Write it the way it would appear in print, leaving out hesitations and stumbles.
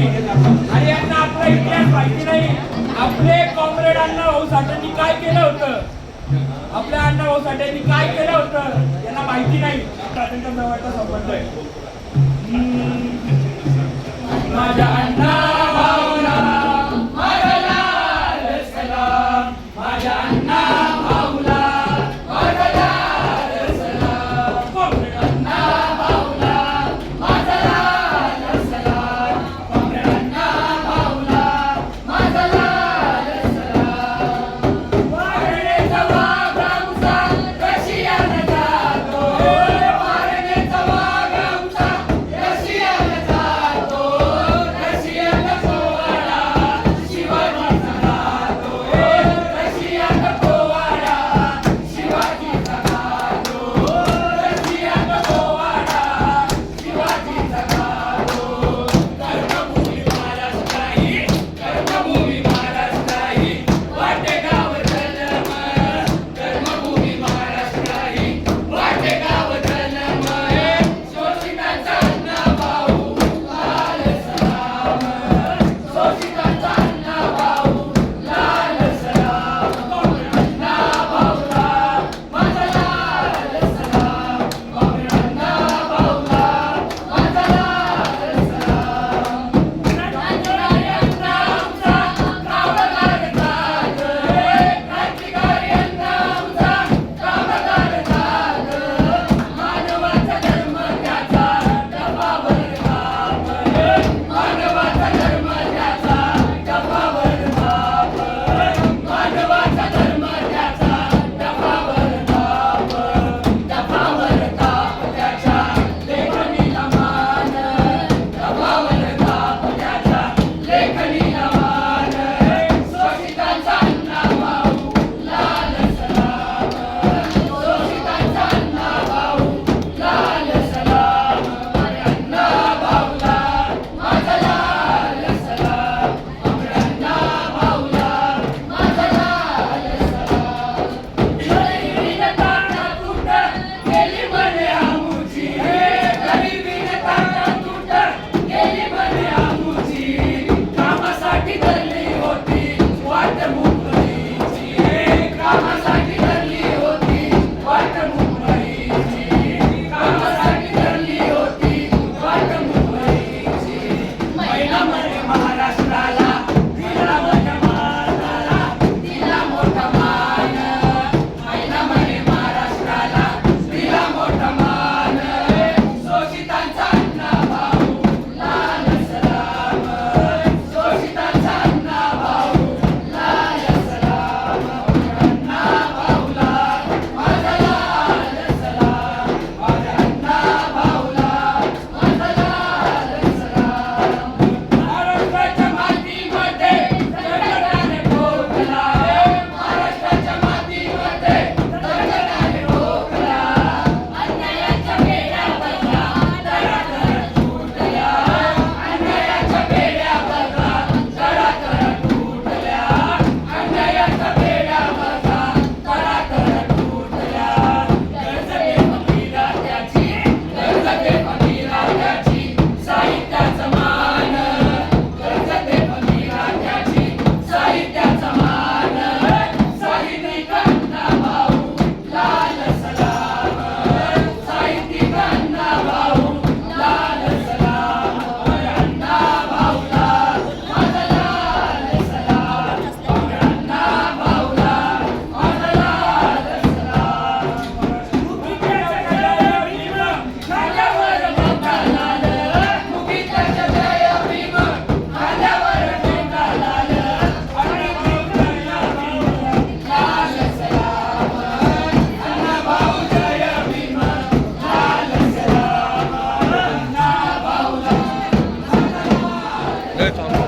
नाही आणि यांना आपला इतिहास माहिती नाही. आपले कॉम्रेड अण्णाभाऊ साठेंनी काय केलं होतं, आपल्या अण्णाभाऊ साठेंनी काय केलं होतं यांना माहिती नाही. त्यांच्या जवळचा संबंध आहे. माझ्या अण्णाभाऊला माझा लाल सलाम, माझ्या अण्णाभाऊला माझा लाल सलाम, कॉम्रेड अण्णाभाऊला माझा लाल सलाम, कॉम्रेड अण्णाभाऊला माझा लाल सलाम. वारणेचा वाघ आमचा रशियाला जातो, वारणेचा वाघ आमचा रशियाला जातो, रशियाला पोवाडा शिवाजीचा गातो, रशियाला पोवाडा शिवाजीचा गातो, रशियाला पोवाडा शिवाजीचा गातो. कर्मभूमी महाराष्ट्राही, कर्मभूमी महाराष्ट्राही वाटेगाव जन्म, कर्मभूमी महाराष्ट्राही वाटेगाव जन्म, शोषितांचा अण्णाभाऊ लाल सलाम, शोषितांचा अण्णाभाऊ लाल सलाम, कॉम्रेड अण्णाभाऊला माझा लाल सलाम, कॉम्रेड अण्णाभाऊला माझा लाल सलाम. क्रांतिकारी अण्णा आमचा कामगार जाग, क्रांतिकारी अण्णा आमचा कामगार जाग, मानवाचा धर्म त्याचा डबावर बाप, मानवाचा धर्म त्याचा डबावर बाप, मानवाचा धर्म त्याचा डबावर बाप, डबावर ताप त्याच्या लेखणीला मान, डबावर ताप त्याच्या लेखणीला मान, शोषितांचा अण्णाभाऊ लाल सलाम, शोषितांचा अण्णाभाऊ लाल सलाम, माझ्या अण्णाभाऊला माझा लाल सलाम, कॉम्रेड अण्णाभाऊला माझा लाल सलाम. गरिबीने ताटा तूट केली म्हणे आमुची, गरिबीने ताटा तूट केली म्हणे आमुची, कामासाठी धरली होती वाट मुंबईची, कामासाठी धरली होती वाट मुंबईची, कामासाठी धरली होती वाट मुंबईची. महिला म्हणे महाराष्ट्राला दिला मोठा मानाला, दिला मोठा मान, महिला म्हणे महाराष्ट्राला दिला मोठा मान, शोषितांचा अण्णाभाऊ लाल सलाम, शोषितांचा अण्णाभाऊ लाल सलाम, अण्णाभाऊला माझा लाल सलाम, माझ्या अण्णाभाऊला माझा लाल सलाम. महाराष्ट्राच्या मातीमध्ये दगडाने ठोकला, महाराष्ट्राच्या मातीमध्ये दगडाने ठोकला, अन्यायाच्या बेड्या बघा तडातड तुटल्या, अन्यायाच्या बेड्या बघा तडातड तुटल्या, अन्यायाच्या बेड्या बघा तडातड तुटल्या. कर्ज घे फकीरा त्याची, कर्ज घे फकीरा त्याची साहित्याचा मान, कर्ज घे फकीरा त्याची साहित्याचा मान, साहित्यिक अण्णाभाऊ लाल सलाम, साहित्यिक अण्णाभाऊ लाल सलाम, माझ्या अण्णाभाऊला माझा लाल सलाम, कॉम्रेड अण्णाभाऊला माझा लाल सलाम. मुखीच्या जय भीम खांद्यावर मोठा लाल, मुखीच्या जय भीम खांद्यावर मोठा लाल, लाल सलाम, अण्णाभाऊ जय भीम लाल सलाम, अण्णाभाऊला लय चांगलं.